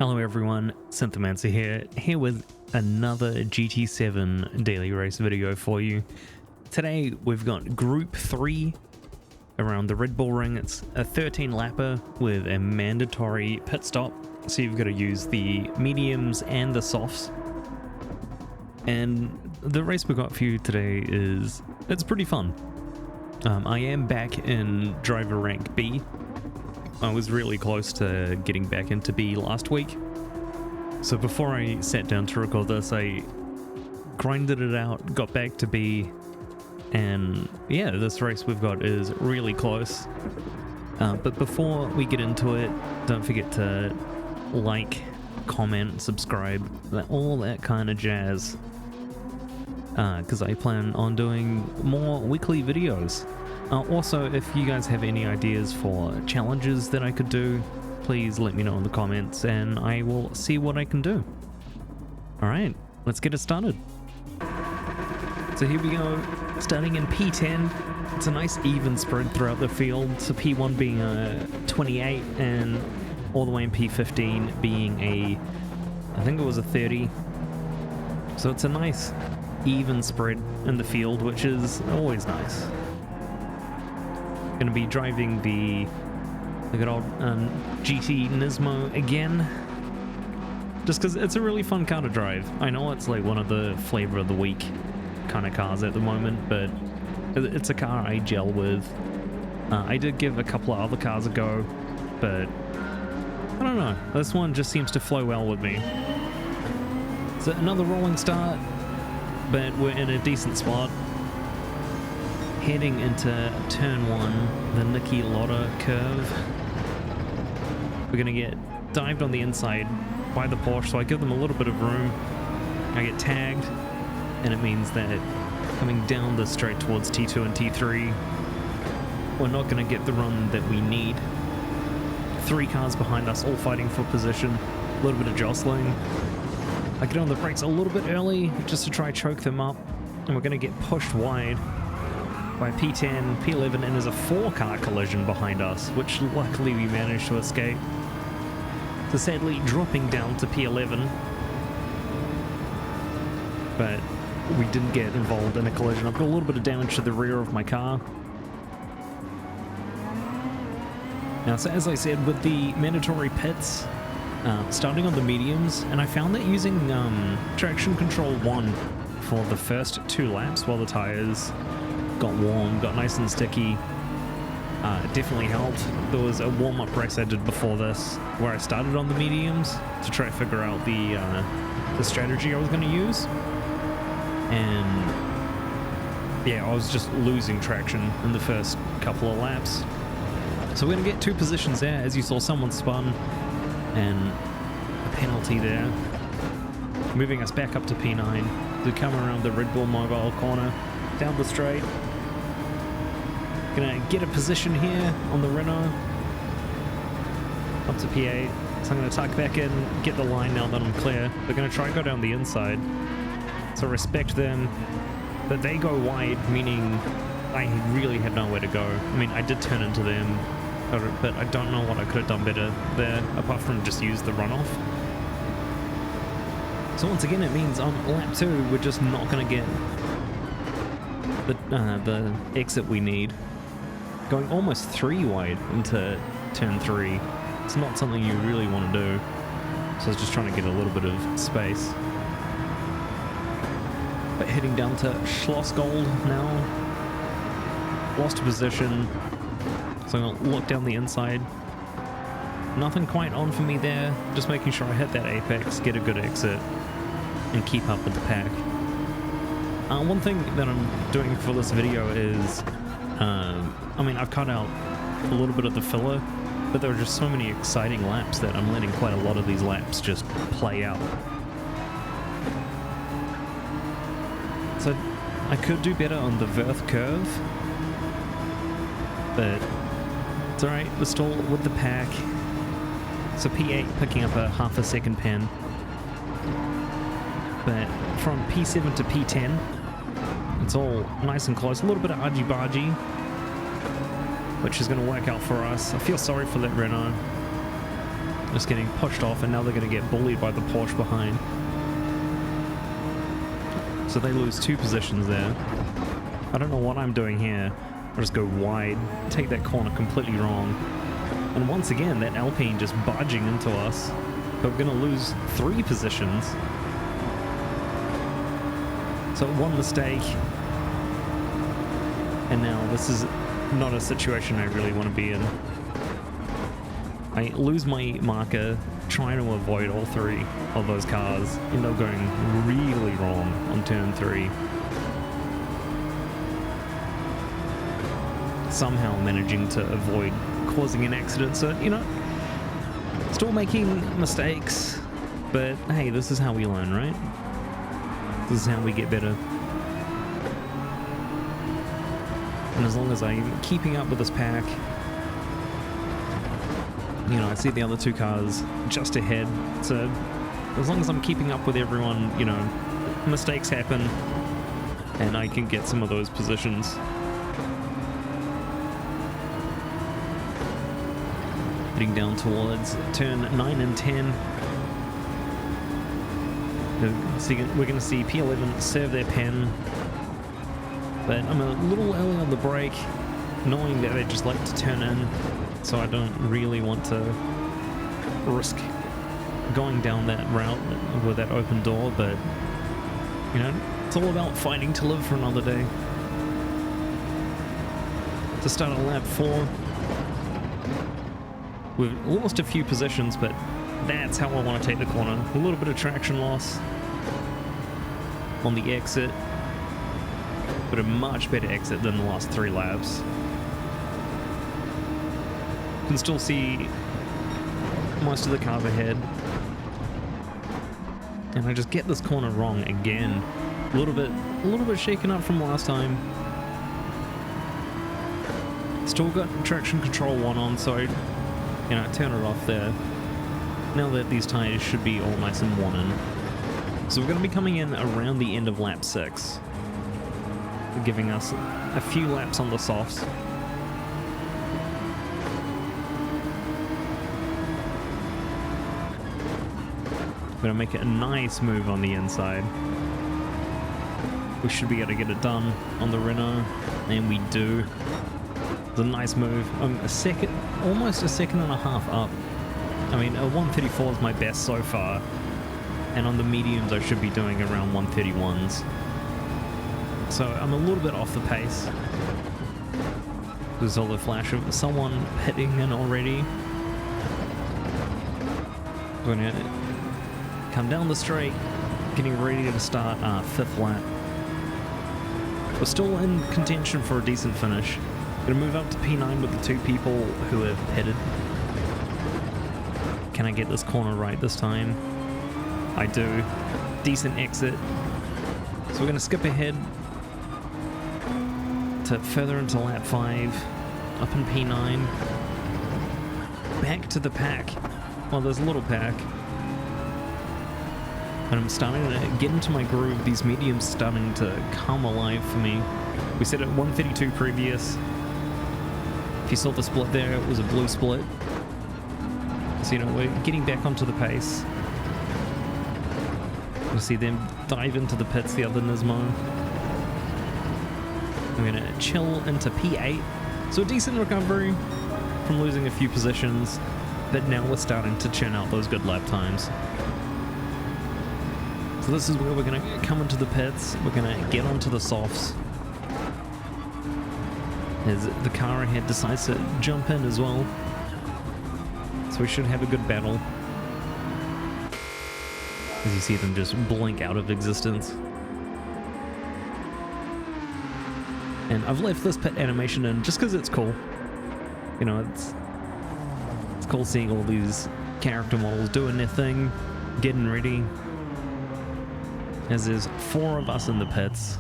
Hello everyone, Synthmancer here with another GT7 daily race video for you. Today we've got Group 3 around the Red Bull Ring. It's a 13 lapper with a mandatory pit stop, so you've got to use the mediums and the softs. And the race we've got for you today it's pretty fun. I am back in driver rank B. I was really close to getting back into B last week. So before I sat down to record this, I grinded it out, got back to B, and yeah, this race we've got is really close. But before we get into it, don't forget to like, comment, subscribe, all that kind of jazz. Because I plan on doing more weekly videos. Also, if you guys have any ideas for challenges that I could do, please let me know in the comments and I will see what I can do. Alright, let's get it started. So here we go, starting in P10. It's a nice even spread throughout the field, so P1 being a 28 and all the way in P15 being I think it was a 30. So it's a nice even spread in the field, which is always nice. Going to be driving the good old GT Nismo again, just because it's a really fun car to drive. I know it's like one of the flavor of the week kind of cars at the moment, but it's a car I gel with. I did give a couple of other cars a go, but I don't know, this one just seems to flow well with me. So another rolling start, but we're in a decent spot. Heading into turn 1, the Niki Lauda curve. We're going to get dived on the inside by the Porsche, so I give them a little bit of room. I get tagged, and it means that coming down the straight towards T2 and T3, we're not going to get the run that we need. 3 cars behind us, all fighting for position. A little bit of jostling. I get on the brakes a little bit early, just to try choke them up, and we're going to get pushed wide by P10, P11, and there's a 4-car collision behind us, which luckily we managed to escape. So sadly dropping down to P11, but we didn't get involved in a collision. I've got a little bit of damage to the rear of my car. Now, so as I said, with the mandatory pits, starting on the mediums, and I found that using traction control 1 for the first 2 laps while the tires got warm, got nice and sticky, it definitely helped. There was a warm-up race I did before this where I started on the mediums to try to figure out the strategy I was going to use, and yeah, I was just losing traction in the first couple of laps. So we're going to get 2 positions there. As you saw, someone spun and a penalty there, moving us back up to P9 to come around the Red Bull Mobile corner down the straight. Gonna get a position here on the Renault up to P8, so I'm gonna tuck back in, get the line now that I'm clear. They're gonna try and go down the inside, so respect them, but they go wide, meaning I really had nowhere to go. I mean, I did turn into them, but I don't know what I could have done better there apart from just use the runoff. So once again, it means on lap 2 we're just not gonna get the exit we need. Going almost 3 wide into turn 3. It's not something you really want to do. So I was just trying to get a little bit of space. But heading down to Schlossgold now. Lost a position. So I'm going to look down the inside. Nothing quite on for me there. Just making sure I hit that apex, get a good exit, and keep up with the pack. One thing that I'm doing for this video is, I mean, I've cut out a little bit of the filler, but there are just so many exciting laps that I'm letting quite a lot of these laps just play out. So I could do better on the Verth curve, but it's alright, we're still with the pack. So P8 picking up a half a second pen, but from P7 to P10, it's all nice and close. A little bit of argy-bargy, which is going to work out for us. I feel sorry for that Renault. just getting pushed off, and now they're going to get bullied by the Porsche behind. So they lose 2 positions there. I don't know what I'm doing here. I'll just go wide, take that corner completely wrong. And once again, that Alpine just barging into us. But we're going to lose 3 positions. So 1 mistake. And now this is not a situation I really want to be in. I lose my marker trying to avoid all 3 of those cars. End up going really wrong on turn 3. Somehow managing to avoid causing an accident. So, you know, still making mistakes, but hey, this is how we learn, right? This is how we get better. And as long as I'm keeping up with this pack, you know, I see the other 2 cars just ahead, so as long as I'm keeping up with everyone, you know, mistakes happen, and I can get some of those positions. Heading down towards turn 9 and 10. We're going to see P11 serve their pen, but I'm a little early on the brake, knowing that they just like to turn in, so I don't really want to risk going down that route with that open door. But you know, it's all about fighting to live for another day. To start on lap 4, we've lost a few positions, but that's how I want to take the corner. A little bit of traction loss on the exit, but a much better exit than the last 3 laps. Can still see most of the cars ahead, and I just get this corner wrong again. A little bit shaken up from last time. Still got traction control 1 on, so you know, turn it off there. Now that these tires should be all nice and worn in. So we're going to be coming in around the end of lap 6, giving us a few laps on the softs. We're going to make it a nice move on the inside. We should be able to get it done on the Renault, and we do. It's a nice move. I'm almost a second and a half up. I mean, a 134 is my best so far, and on the mediums I should be doing around 131s. So I'm a little bit off the pace. There's all the flash of someone hitting in already. We're gonna come down the straight, getting ready to start our 5th lap. We're still in contention for a decent finish. Gonna move up to P9 with the 2 people who have pitted. Can I get this corner right this time? I do. Decent exit. So we're gonna skip ahead to further into lap 5, up in P9, back to the pack. Well, there's a little pack. And I'm starting to get into my groove. These mediums starting to come alive for me. We said at 132 previous. If you saw the split there, it was a blue split. So, you know, we're getting back onto the pace. You'll see them dive into the pits, the other Nismo. We're going to chill into P8. So a decent recovery from losing a few positions, but now we're starting to churn out those good lap times. So this is where we're going to come into the pits. We're going to get onto the softs. As the car ahead decides to jump in as well. So we should have a good battle. As you see them just blink out of existence. And I've left this pit animation in just because it's cool. You know, it's cool seeing all these character models doing their thing, getting ready. As there's 4 of us in the pits.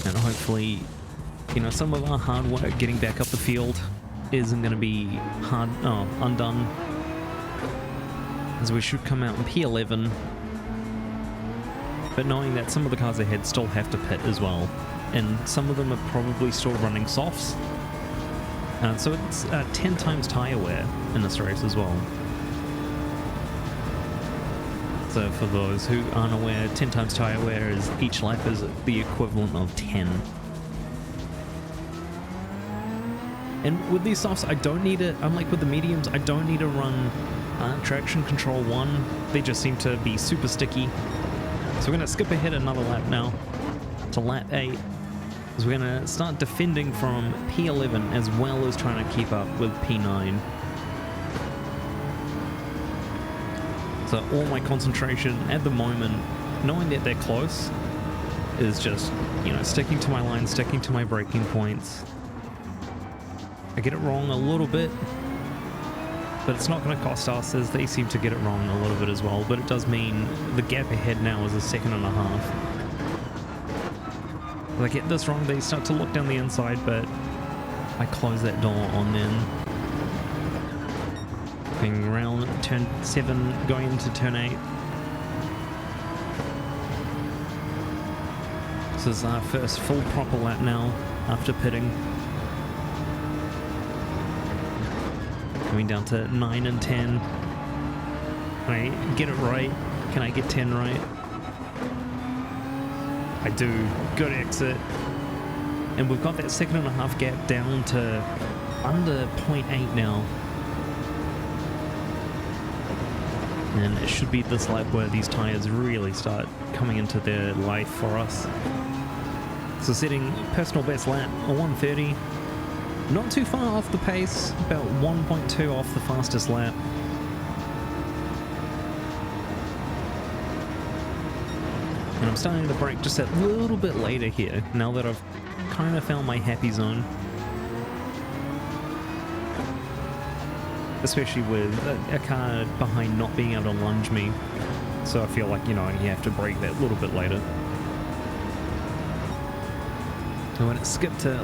And hopefully, you know, some of our hard work getting back up the field isn't going to be undone. As we should come out in P11. But knowing that some of the cars ahead still have to pit as well. And some of them are probably still running softs. So it's 10 times tire wear in this race as well. So for those who aren't aware, 10 times tire wear is each lap is the equivalent of 10. And with these softs, I don't need it, unlike with the mediums, I don't need to run traction control 1. They just seem to be super sticky. So we're going to skip ahead another lap now to lap 8. Because we're going to start defending from P11 as well as trying to keep up with P9. So all my concentration at the moment, knowing that they're close, is just, you know, sticking to my line, sticking to my braking points. I get it wrong a little bit, but it's not going to cost us, as they seem to get it wrong a little bit as well. But it does mean the gap ahead now is a second and a half. If I get this wrong, they start to look down the inside, but I close that door on them. Going around turn 7, going into turn 8. This is our first full proper lap now after pitting. Going down to 9 and 10. Can I get it right? Can I get 10 right? I do. Good exit. And we've got that second and a half gap down to under 0.8 now. And it should be this lap where these tires really start coming into their life for us. So setting personal best lap, a 1:30. Not too far off the pace, about 1.2 off the fastest lap. And I'm starting to brake just a little bit later here, now that I've kind of found my happy zone. Especially with a car behind not being able to lunge me. So I feel like, you know, you have to brake that little bit later. And when it skipped to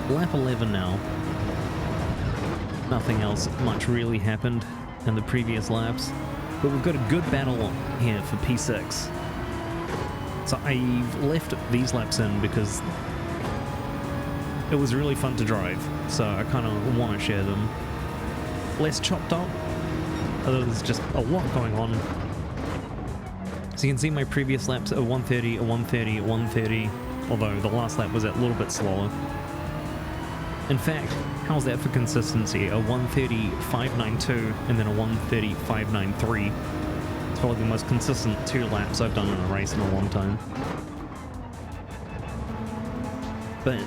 lap 11 now, nothing else much really happened in the previous laps. But we've got a good battle here for P6. So I've left these laps in because it was really fun to drive. So I kind of want to share them. Less chopped up. There's just a lot going on. So you can see my previous laps are 1:30, a 1:30, a 1:30, although the last lap was a little bit slower. In fact, how's that for consistency? A 1:30.592 and then a 1:30.593. It's probably the most consistent 2 laps I've done in a race in a long time. But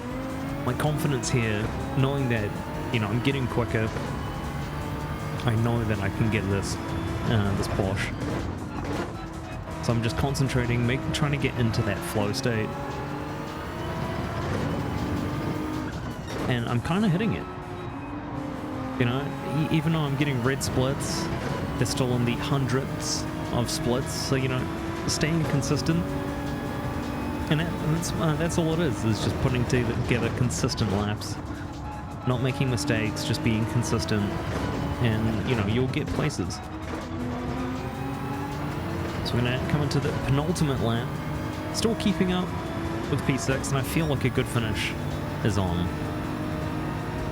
my confidence here, knowing that, you know, I'm getting quicker, I know that I can get this Porsche. So I'm just concentrating, trying to get into that flow state. And I'm kind of hitting it. You know, even though I'm getting red splits, they're still in the hundredths of splits. So, you know, staying consistent. And that's all it is just putting together consistent laps. Not making mistakes, just being consistent. And, you know, you'll get places. So we're going to come into the penultimate lap. Still keeping up with P6, and I feel like a good finish is on.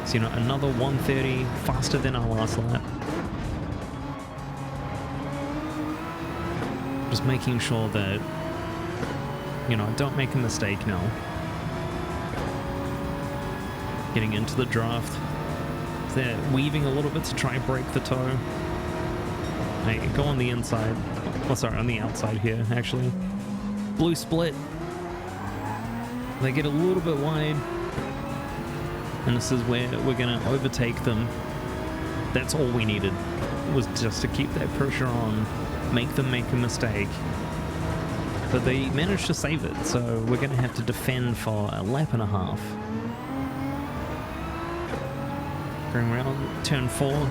So, you know, another 1:30, faster than our last lap. Just making sure that, you know, I don't make a mistake now. Getting into the draft. They're weaving a little bit to try and break the toe. I go on the inside. Oh, sorry, on the outside here, actually. Blue split. They get a little bit wide. And this is where we're going to overtake them. That's all we needed, was just to keep that pressure on, make them make a mistake. But they managed to save it, so we're going to have to defend for a lap and a half. Going around turn 4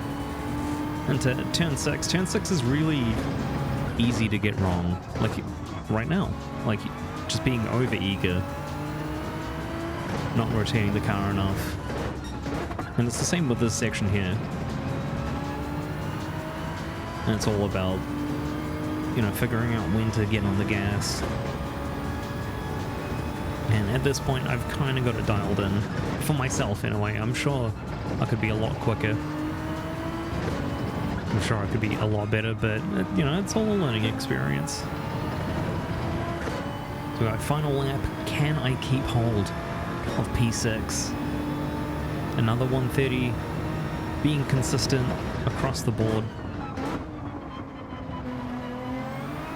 into turn 6. Turn 6 is really easy to get wrong, like right now. Like just being over eager, not rotating the car enough. And it's the same with this section here. And it's all about, you know, figuring out when to get on the gas. And at this point, I've kind of got it dialed in. For myself, anyway. I'm sure I could be a lot quicker. I'm sure I could be a lot better, but, you know, it's all a learning experience. So we got final lap. Can I keep hold of P6? Another 130. Being consistent across the board.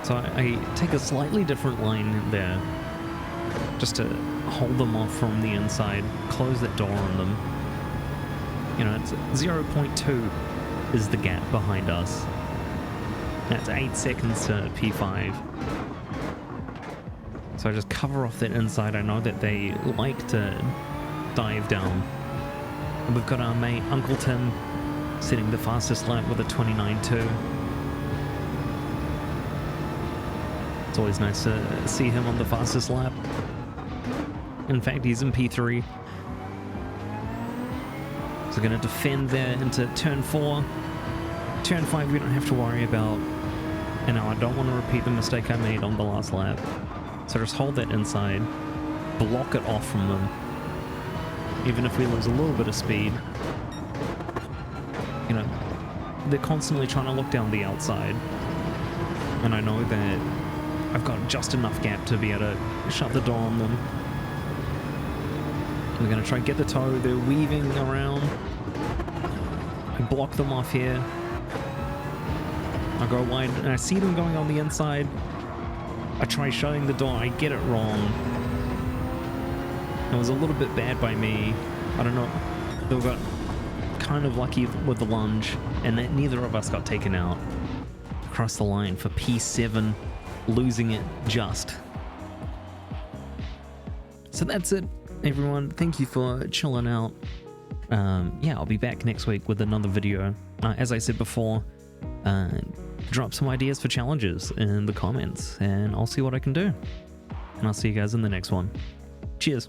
So I take a slightly different line there. Just to hold them off from the inside. Close that door on them. You know, it's 0.2 is the gap behind us. That's 8 seconds to P5. So I just cover off that inside. I know that they like to dive down. And we've got our mate Uncle Tim setting the fastest lap with a 29.2. It's always nice to see him on the fastest lap. In fact, he's in P3. So going to defend there into turn 4. Turn 5 we don't have to worry about. And now I don't want to repeat the mistake I made on the last lap. So just hold that inside. Block it off from them. Even if we lose a little bit of speed. You know, they're constantly trying to look down the outside. And I know that I've got just enough gap to be able to shut the door on them. We're going to try and get the toe. They're weaving around. I block them off here. I go wide and I see them going on the inside. I try shutting the door. I get it wrong. It was a little bit bad by me. I don't know. They got kind of lucky with the lunge, and that neither of us got taken out. Across the line for P7, losing it just. So that's it, everyone. Thank you for chilling out. Yeah, I'll be back next week with another video. As I said before, drop some ideas for challenges in the comments, and I'll see what I can do. And I'll see you guys in the next one. Cheers.